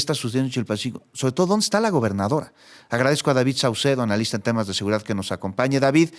está sucediendo en Chilpancingo? Sobre todo, ¿dónde está la gobernadora? Agradezco a David Saucedo, analista en temas de seguridad, que nos acompañe. David,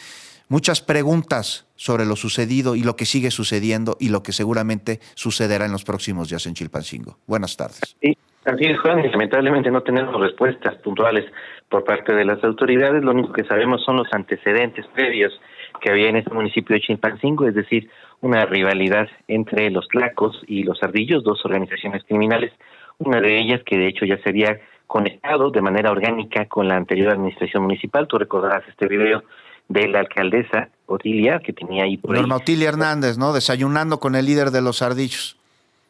muchas preguntas sobre lo sucedido y lo que sigue sucediendo y lo que seguramente sucederá en los próximos días en Chilpancingo. Buenas tardes. Sí, así es, Juan, y lamentablemente no tenemos respuestas puntuales por parte de las autoridades. Lo único que sabemos son los antecedentes previos que había en este municipio de Chilpancingo, es decir, una rivalidad entre los Tlacos y los Ardillos, dos organizaciones criminales, una de ellas que de hecho ya se había conectado de manera orgánica con la anterior administración municipal. Tú recordarás este video de la alcaldesa Otilia, que tenía ahí por Norma ahí. Otilia Hernández, ¿no? Desayunando con el líder de los ardillos.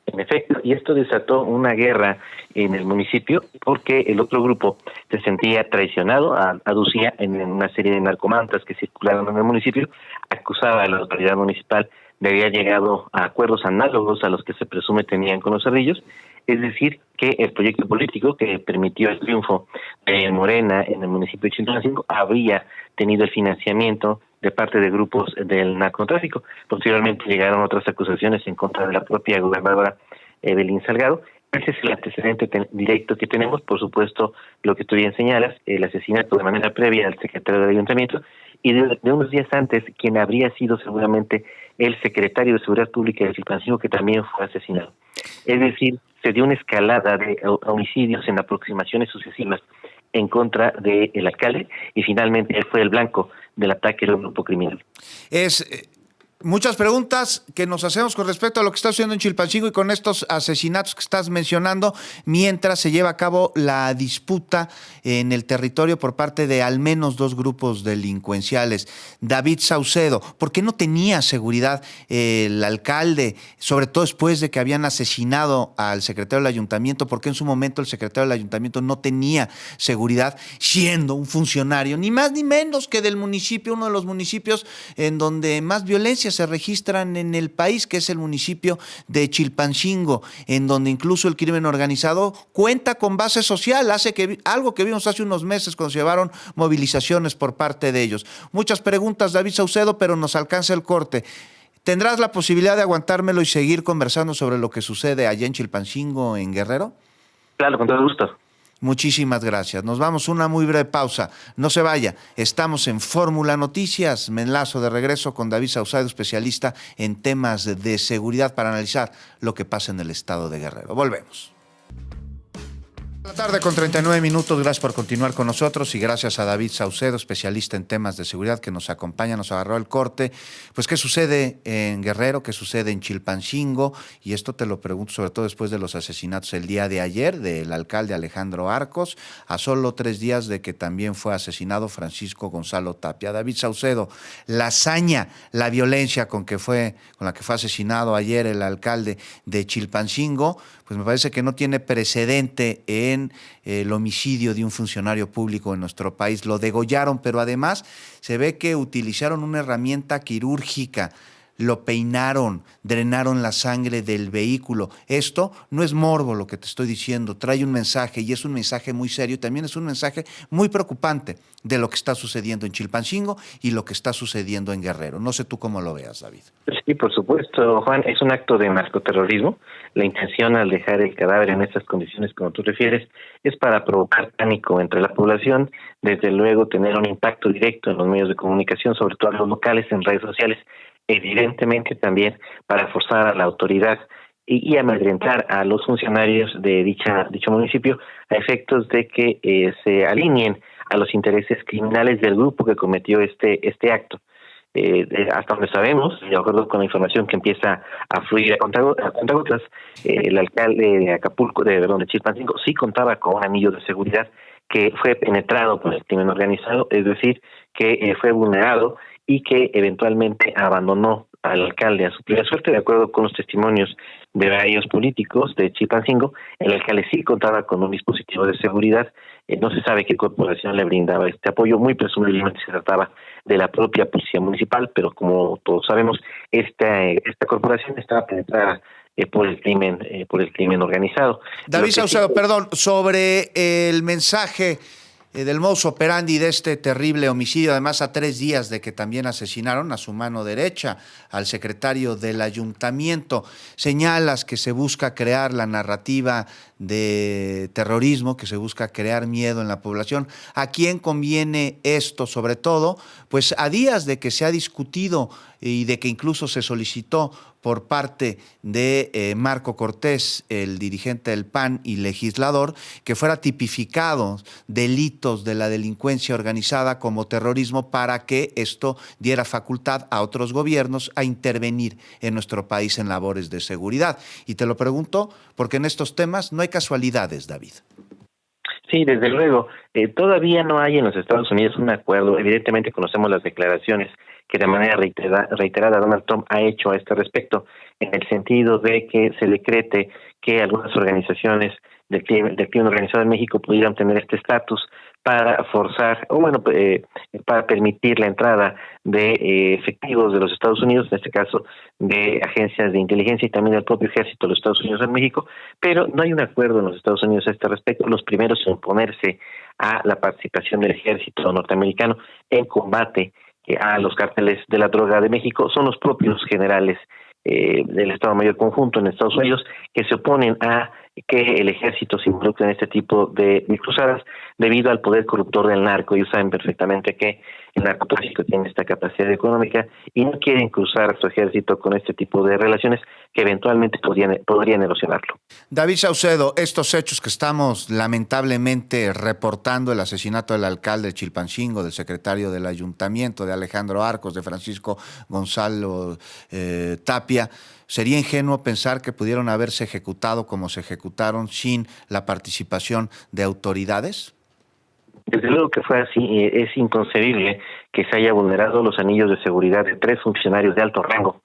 En efecto, y esto desató una guerra en el municipio porque el otro grupo se sentía traicionado, aducía en una serie de narcomantas que circularon en el municipio, acusaba a la autoridad municipal de haber llegado a acuerdos análogos a los que se presume tenían con los ardillos, es decir, que el proyecto político que permitió el triunfo de Morena en el municipio de Chilpancingo habría tenido el financiamiento de parte de grupos del narcotráfico. Posteriormente llegaron otras acusaciones en contra de la propia gobernadora Evelyn Salgado. Ese es el antecedente directo que tenemos. Por supuesto, lo que tú bien señalas, el asesinato de manera previa al secretario del ayuntamiento, y de unos días antes, quien habría sido seguramente el secretario de Seguridad Pública de Chilpancingo, que también fue asesinado. Es decir, se dio una escalada de homicidios en aproximaciones sucesivas en contra del alcalde, y finalmente él fue el blanco del ataque de un grupo criminal. Muchas preguntas que nos hacemos con respecto a lo que está sucediendo en Chilpancingo y con estos asesinatos que estás mencionando, mientras se lleva a cabo la disputa en el territorio por parte de al menos dos grupos delincuenciales. David Saucedo, ¿por qué no tenía seguridad el alcalde, sobre todo después de que habían asesinado al secretario del ayuntamiento? ¿Por qué en su momento el secretario del ayuntamiento no tenía seguridad, siendo un funcionario, ni más ni menos que del municipio, uno de los municipios en donde más violencia se registran en el país, que es el municipio de Chilpancingo, en donde incluso el crimen organizado cuenta con base social, algo que vimos hace unos meses cuando se llevaron movilizaciones por parte de ellos? Muchas preguntas, David Saucedo, pero nos alcanza el corte. ¿Tendrás la posibilidad de aguantármelo y seguir conversando sobre lo que sucede allá en Chilpancingo, en Guerrero? Claro, con todo gusto. Muchísimas gracias. Nos vamos a una muy breve pausa. No se vaya. Estamos en Fórmula Noticias. Me enlazo de regreso con David Saucedo, especialista en temas de seguridad, para analizar lo que pasa en el estado de Guerrero. Volvemos. La tarde con 39 minutos. Gracias por continuar con nosotros y gracias a David Saucedo, especialista en temas de seguridad, que nos acompaña, nos agarró el corte. Pues, ¿qué sucede en Guerrero? ¿Qué sucede en Chilpancingo? Y esto te lo pregunto sobre todo después de los asesinatos el día de ayer del alcalde Alejandro Arcos, a solo 3 días de que también fue asesinado Francisco Gonzalo Tapia. David Saucedo, la hazaña, la violencia con la que fue asesinado ayer el alcalde de Chilpancingo, pues me parece que no tiene precedente en el homicidio de un funcionario público en nuestro país. Lo degollaron, pero además se ve que utilizaron una herramienta quirúrgica, lo peinaron, drenaron la sangre del vehículo. Esto no es morbo lo que te estoy diciendo, trae un mensaje, y es un mensaje muy serio, y también es un mensaje muy preocupante de lo que está sucediendo en Chilpancingo y lo que está sucediendo en Guerrero. No sé tú cómo lo veas, David. Sí, por supuesto, Juan, es un acto de narcoterrorismo. La intención al dejar el cadáver en estas condiciones, como tú refieres, es para provocar pánico entre la población, desde luego tener un impacto directo en los medios de comunicación, sobre todo en los locales, en redes sociales, evidentemente también para forzar a la autoridad y amedrentar a los funcionarios de dicho municipio a efectos de que se alineen a los intereses criminales del grupo que cometió este acto. Hasta donde sabemos, de acuerdo con la información que empieza a fluir a cuentagotas, el alcalde de Acapulco, de Chilpancingo, sí contaba con un anillo de seguridad que fue penetrado por el crimen organizado, es decir, que fue vulnerado y que eventualmente abandonó al alcalde a su propia suerte. De acuerdo con los testimonios de varios políticos de Chilpancingo, el alcalde sí contaba con un dispositivo de seguridad. No se sabe qué corporación le brindaba este apoyo, muy presumiblemente se trataba de la propia policía municipal, pero como todos sabemos, esta corporación estaba penetrada por el crimen organizado. David Saucedo, perdón, sobre el mensaje del modus operandi de este terrible homicidio, además a 3 días de que también asesinaron a su mano derecha, al secretario del ayuntamiento. Señalas que se busca crear la narrativa de terrorismo, que se busca crear miedo en la población. ¿A quién conviene esto? Sobre todo, pues a días de que se ha discutido y de que incluso se solicitó por parte de Marco Cortés, el dirigente del PAN y legislador, que fuera tipificado delitos de la delincuencia organizada como terrorismo para que esto diera facultad a otros gobiernos a intervenir en nuestro país en labores de seguridad. Y te lo pregunto porque en estos temas no hay casualidades, David. Sí, desde luego. Todavía no hay en los Estados Unidos un acuerdo. Evidentemente conocemos las declaraciones que de manera reiterada Donald Trump ha hecho a este respecto, en el sentido de que se decrete que algunas organizaciones del crimen organizado en México pudieran tener este estatus para forzar, para permitir la entrada de efectivos de los Estados Unidos, en este caso de agencias de inteligencia y también del propio ejército de los Estados Unidos en México, pero no hay un acuerdo en los Estados Unidos a este respecto. Los primeros en oponerse a la participación del ejército norteamericano en combate a los cárteles de la droga de México son los propios generales del Estado Mayor Conjunto en Estados Unidos, que se oponen a que el ejército se involucre en este tipo de cruzadas debido al poder corruptor del narco. Ellos saben perfectamente que el narcotráfico tiene esta capacidad económica y no quieren cruzar a su ejército con este tipo de relaciones que eventualmente podrían erosionarlo. David Saucedo, estos hechos que estamos lamentablemente reportando, el asesinato del alcalde de Chilpancingo, del secretario del ayuntamiento, de Alejandro Arcos, de Francisco Gonzalo Tapia, ¿sería ingenuo pensar que pudieron haberse ejecutado como se ejecutaron sin la participación de autoridades? Desde luego que fue así. Es inconcebible que se haya vulnerado los anillos de seguridad de 3 funcionarios de alto rango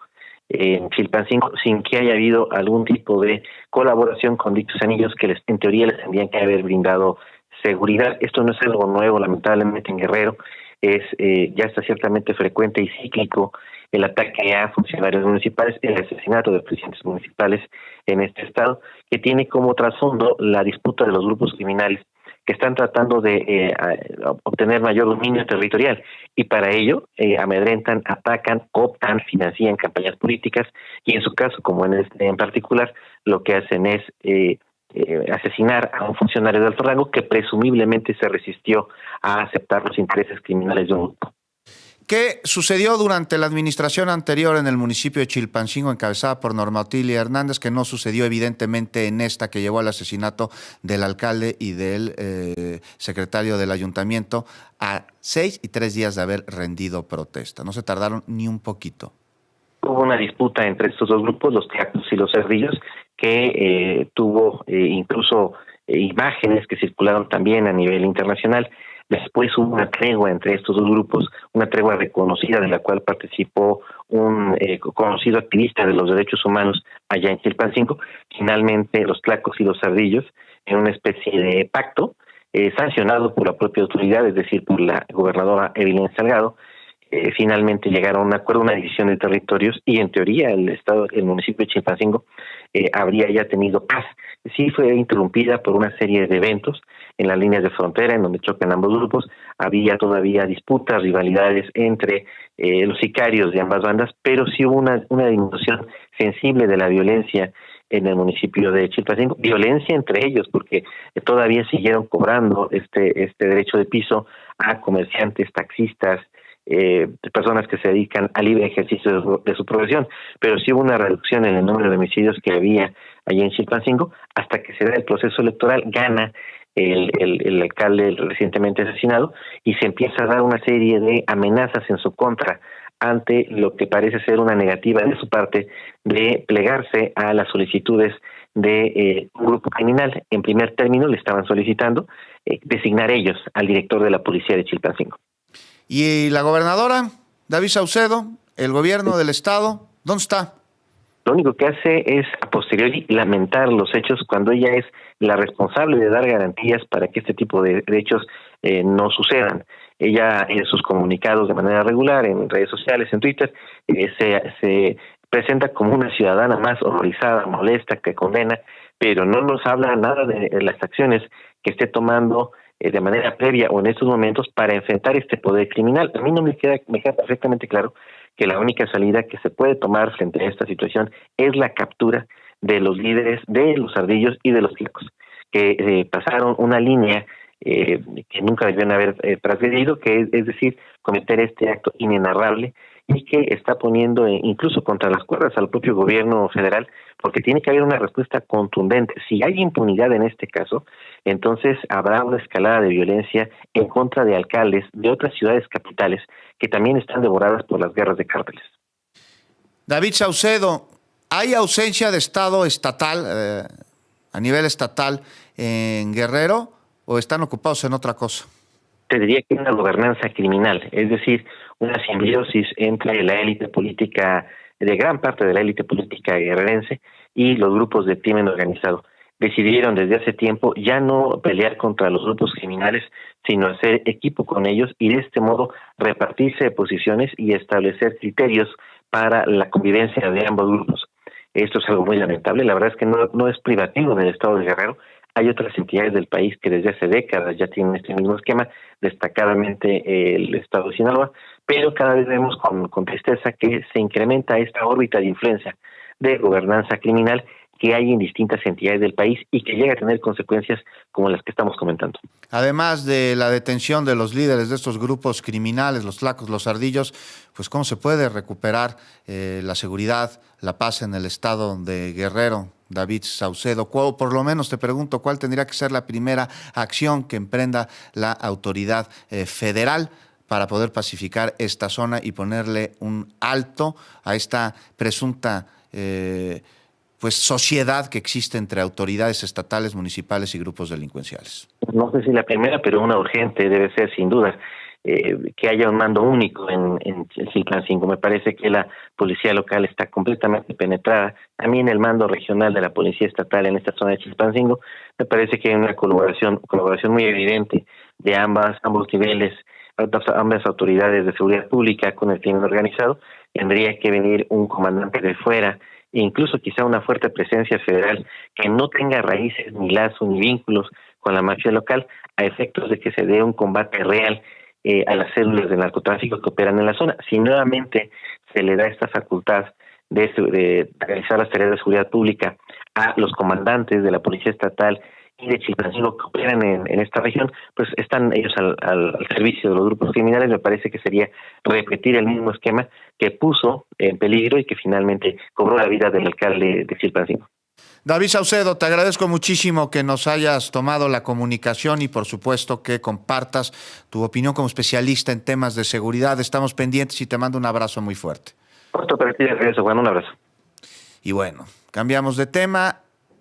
en Chilpancingo sin que haya habido algún tipo de colaboración con dichos anillos que en teoría les tendrían que haber brindado seguridad. Esto no es algo nuevo, lamentablemente, en Guerrero. Ya está ciertamente frecuente y cíclico el ataque a funcionarios municipales, el asesinato de presidentes municipales en este estado, que tiene como trasfondo la disputa de los grupos criminales que están tratando de obtener mayor dominio territorial y para ello amedrentan, atacan, optan, financian campañas políticas y en su caso, como en particular, lo que hacen es asesinar a un funcionario de alto rango que presumiblemente se resistió a aceptar los intereses criminales de un grupo. ¿Qué sucedió durante la administración anterior en el municipio de Chilpancingo, encabezada por Norma Otilia Hernández, que no sucedió evidentemente en esta que llevó al asesinato del alcalde y del secretario del ayuntamiento a 6 y 3 días de haber rendido protesta? No se tardaron ni un poquito. Hubo una disputa entre estos dos grupos, los Tlacos y los Cerdillos, que tuvo incluso imágenes que circularon también a nivel internacional. Después hubo una tregua entre estos dos grupos, una tregua reconocida de la cual participó un conocido activista de los derechos humanos allá en Chilpancingo. Finalmente, los Tlacos y los Cerdillos, en una especie de pacto sancionado por la propia autoridad, es decir, por la gobernadora Evelyn Salgado, finalmente llegaron a un acuerdo, una división de territorios y en teoría el municipio de Chilpancingo habría ya tenido paz. Sí fue interrumpida por una serie de eventos en las líneas de frontera en donde chocan ambos grupos. Había todavía disputas, rivalidades entre los sicarios de ambas bandas, pero sí hubo una disminución sensible de la violencia en el municipio de Chilpancingo, violencia entre ellos, porque todavía siguieron cobrando este derecho de piso a comerciantes, taxistas, personas que se dedican al libre ejercicio de su profesión, pero sí hubo una reducción en el número de homicidios que había allí en Chilpancingo, hasta que se da el proceso electoral, gana el alcalde recientemente asesinado y se empieza a dar una serie de amenazas en su contra ante lo que parece ser una negativa de su parte de plegarse a las solicitudes de un grupo criminal. En primer término le estaban solicitando designar ellos al director de la policía de Chilpancingo. ¿Y la gobernadora, David Saucedo, el gobierno del estado, dónde está? Lo único que hace es a posteriori lamentar los hechos cuando ella es la responsable de dar garantías para que este tipo de hechos no sucedan. Ella en sus comunicados de manera regular, en redes sociales, en Twitter, se presenta como una ciudadana más horrorizada, molesta, que condena, pero no nos habla nada de las acciones que esté tomando de manera previa o en estos momentos para enfrentar este poder criminal. A mí no me queda perfectamente claro que la única salida que se puede tomar frente a esta situación es la captura de los líderes de los Ardillos y de los Tlacos. que pasaron una línea que nunca debían haber transgredido, que es decir, cometer este acto inenarrable y que está poniendo incluso contra las cuerdas al propio gobierno federal, porque tiene que haber una respuesta contundente. Si hay impunidad en este caso, entonces habrá una escalada de violencia en contra de alcaldes de otras ciudades capitales que también están devoradas por las guerras de cárteles. David Saucedo, ¿hay ausencia de Estado estatal, a nivel estatal, en Guerrero, o están ocupados en otra cosa? Te diría que una gobernanza criminal, es decir, una simbiosis entre la élite política, de gran parte de la élite política guerrerense, y los grupos de crimen organizado. Decidieron desde hace tiempo ya no pelear contra los grupos criminales, sino hacer equipo con ellos y de este modo repartirse de posiciones y establecer criterios para la convivencia de ambos grupos. Esto es algo muy lamentable, la verdad es que no es privativo del Estado de Guerrero. Hay otras entidades del país que desde hace décadas ya tienen este mismo esquema, destacadamente el Estado de Sinaloa, pero cada vez vemos con tristeza que se incrementa esta órbita de influencia de gobernanza criminal que hay en distintas entidades del país y que llega a tener consecuencias como las que estamos comentando. Además de la detención de los líderes de estos grupos criminales, los tlacos, los ardillos, pues ¿cómo se puede recuperar la seguridad, la paz en el estado de Guerrero? David Saucedo, por lo menos te pregunto, ¿cuál tendría que ser la primera acción que emprenda la autoridad federal para poder pacificar esta zona y ponerle un alto a esta presunta sociedad que existe entre autoridades estatales, municipales y grupos delincuenciales? No sé si la primera, pero una urgente debe ser sin duda que haya un mando único en Chilpancingo. Me parece que la policía local está completamente penetrada. También el mando regional de la policía estatal en esta zona de Chilpancingo. Me parece que hay una colaboración muy evidente de ambos niveles, ambas autoridades de seguridad pública con el crimen organizado. Tendría que venir un comandante de fuera, e incluso quizá una fuerte presencia federal que no tenga raíces, ni lazos, ni vínculos con la mafia local, a efectos de que se dé un combate real a las células de narcotráfico que operan en la zona. Si nuevamente se le da esta facultad de realizar las tareas de seguridad pública a los comandantes de la Policía Estatal y de Chilpancingo que operan en esta región, pues están ellos al servicio de los grupos criminales. Me parece que sería repetir el mismo esquema que puso en peligro y que finalmente cobró la vida del alcalde de Chilpancingo. David Saucedo, te agradezco muchísimo que nos hayas tomado la comunicación y por supuesto que compartas tu opinión como especialista en temas de seguridad. Estamos pendientes y te mando un abrazo muy fuerte. Juan, un abrazo. Y bueno, cambiamos de tema.